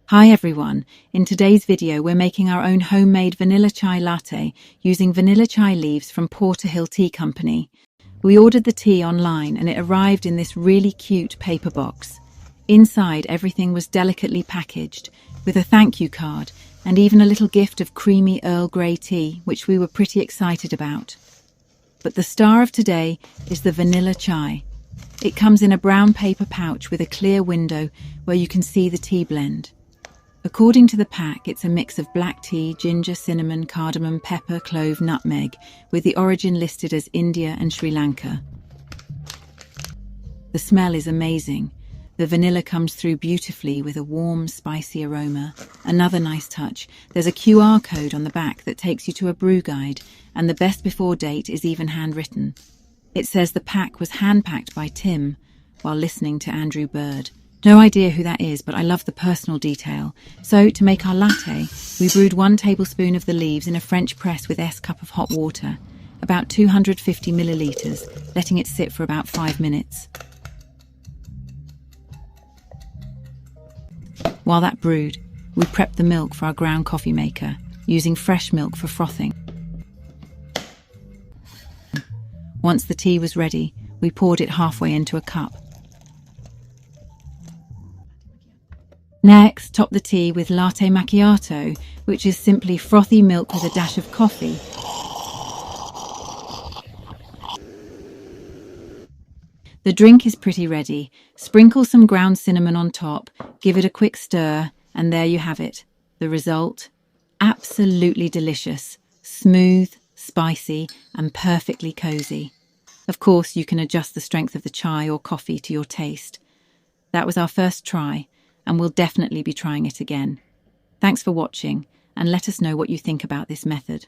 Hi everyone, in today's video we're making our own homemade vanilla chai latte using vanilla chai leaves from Porterhill Tea Company. We ordered the tea online and it arrived in this really cute paper box. Inside everything was delicately packaged with a thank you card and even a little gift of creamy Earl Grey tea, which we were pretty excited about. But the star of today is the vanilla chai. It comes in a brown paper pouch with a clear window where you can see the tea blend. According to the pack, it's a mix of black tea, ginger, cinnamon, cardamom, pepper, clove, nutmeg, with the origin listed as India and Sri Lanka. The smell is amazing. The vanilla comes through beautifully with a warm, spicy aroma. Another nice touch, there's a QR code on the back that takes you to a brew guide, and the best before date is even handwritten. It says the pack was hand-packed by Tim while listening to Andrew Bird. No idea who that is, but I love the personal detail. So, to make our latte, we brewed 1 tablespoon of the leaves in a French press with S cup of hot water, about 250 millilitres, letting it sit for about 5 minutes. While that brewed, we prepped the milk for our ground coffee maker, using fresh milk for frothing. Once the tea was ready, we poured it halfway into a cup. Next, top the tea with Latte Machiato, which is simply frothy milk with a dash of coffee. The drink is pretty ready. Sprinkle some ground cinnamon on top, give it a quick stir, and there you have it. The result? Absolutely delicious, smooth, spicy, and perfectly cozy. Of course, you can adjust the strength of the chai or coffee to your taste. That was our first try, and we'll definitely be trying it again. Thanks for watching, and let us know what you think about this method.